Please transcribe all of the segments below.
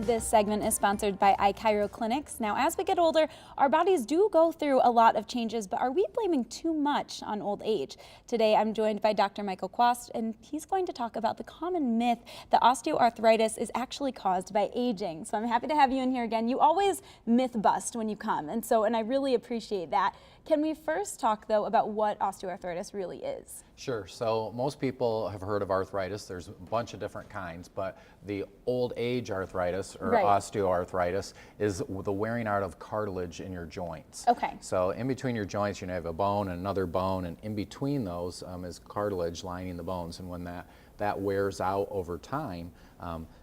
This segment is sponsored by iChiro Clinics. Now, as we get older, our bodies do go through a lot of changes, but are we blaming too much on old age? Today, I'm joined by Dr. Michael Kwast, and he's going to talk about the common myth that osteoarthritis is actually caused by aging. So I'm happy to have you in here again. You always myth bust when you come, and I really appreciate that. Can we first talk, though, about what osteoarthritis really is? Sure. So most people have heard of arthritis. There's a bunch of different kinds, but the old age arthritis or osteoarthritis is the wearing out of cartilage in your joints. Okay. So in between your joints, you have a bone and another bone, and in between those is cartilage lining the bones. And when that wears out over time,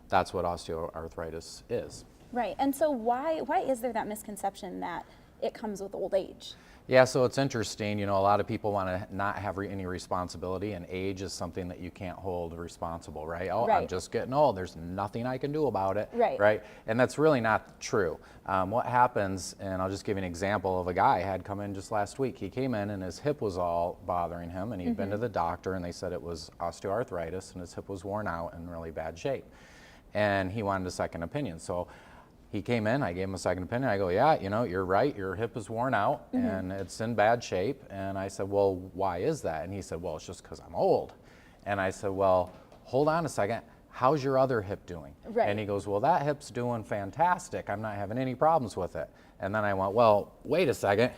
that's what osteoarthritis is. Right. And so why is there that misconception that it comes with old age? Yeah, so it's interesting. A lot of people want to not have any responsibility, and age is something that you can't hold responsible, right? Oh, right. I'm just getting old. There's nothing I can do about it, right? And that's really not true. What happens, and I'll just give you an example of a guy I had come in just last week. He came in and his hip was all bothering him, and he'd been to the doctor, and they said it was osteoarthritis, and his hip was worn out and in really bad shape. And he wanted a second opinion. So he came in, I gave him a second opinion. I go, yeah, you're right, your hip is worn out and it's in bad shape. And I said, well, why is that? And he said, well, it's just because I'm old. And I said, well, hold on a second. How's your other hip doing? Right. And he goes, well, that hip's doing fantastic. I'm not having any problems with it. And then I went, well, wait a second.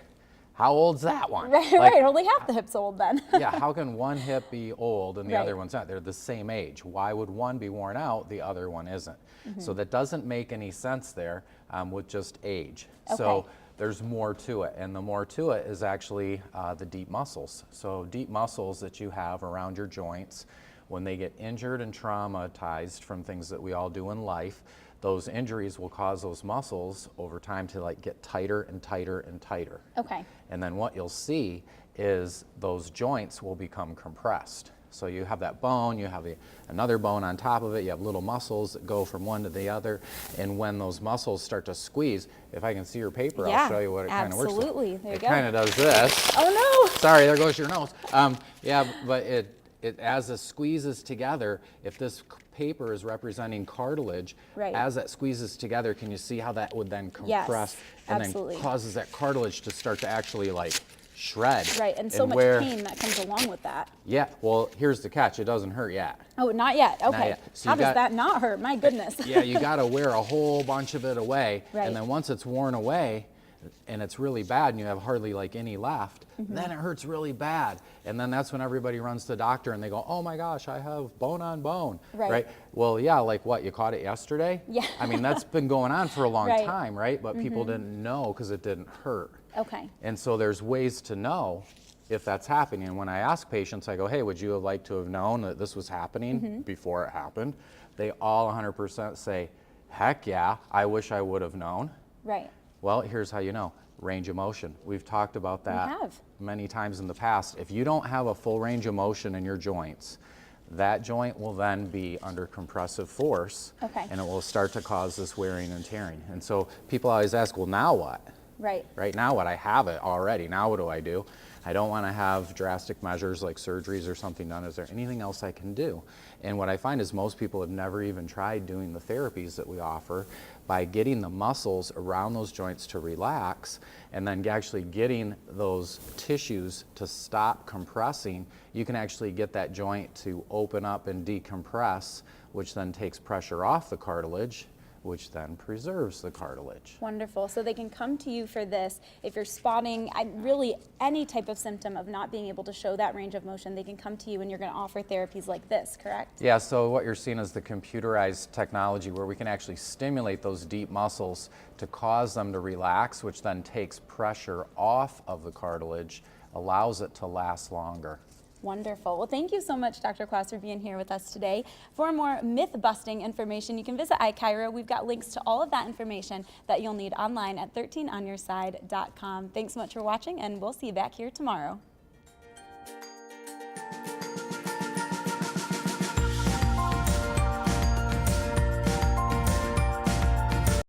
How old's that one? Right, only half the hip's old then. Yeah, how can one hip be old and the other one's not? They're the same age. Why would one be worn out, the other one isn't? So that doesn't make any sense there with just age. Okay. So there's more to it, and the more to it is actually the deep muscles. So deep muscles that you have around your joints, when they get injured and traumatized from things that we all do in life, those injuries will cause those muscles over time to get tighter and tighter and tighter. Okay. And then what you'll see is those joints will become compressed. So you have that bone, you have another bone on top of it, you have little muscles that go from one to the other, and when those muscles start to squeeze, if I can see your paper, I'll show you what it kind of works like. Absolutely, there you go. It kind of does this. Oh no! Sorry, there goes your nose. Yeah, but it as it squeezes together, if this paper is representing cartilage, as it squeezes together, can you see how that would then compress and then causes that cartilage to start to actually shred? Right, and so much pain that comes along with that. Yeah, well, here's the catch. It doesn't hurt yet. Oh, not yet. Okay. Not yet. So how does that not hurt? My goodness. Yeah, you got to wear a whole bunch of it away, Right. and then once it's worn away, and it's really bad and you have hardly any left, then it hurts really bad. And then that's when everybody runs to the doctor and they go, oh my gosh, I have bone on bone, right? Well, yeah, like what, you caught it yesterday? Yeah. I mean, that's been going on for a long time, right? But people didn't know because it didn't hurt. Okay. And so there's ways to know if that's happening. And when I ask patients, I go, hey, would you have liked to have known that this was happening before it happened? They all 100% say, heck yeah, I wish I would have known. Right. Well, here's how you know. Range of motion. We've talked about that many times in the past. If you don't have a full range of motion in your joints, that joint will then be under compressive force, and it will start to cause this wearing and tearing. And so people always ask, well, now what? Right. Right now what? I have it already. Now what do I do? I don't want to have drastic measures like surgeries or something done. Is there anything else I can do? And what I find is most people have never even tried doing the therapies that we offer by getting the muscles around those joints to relax and then actually getting those tissues to stop compressing. You can actually get that joint to open up and decompress, which then takes pressure off the cartilage, which then preserves the cartilage. Wonderful. So they can come to you for this. If you're spotting really any type of symptom of not being able to show that range of motion, they can come to you and you're going to offer therapies like this, correct? Yeah, so what you're seeing is the computerized technology where we can actually stimulate those deep muscles to cause them to relax, which then takes pressure off of the cartilage, allows it to last longer. Wonderful. Well, thank you so much, Dr. Kwast, for being here with us today. For more myth-busting information, you can visit iChiro. We've got links to all of that information that you'll need online at 13onyourside.com. Thanks so much for watching, and we'll see you back here tomorrow.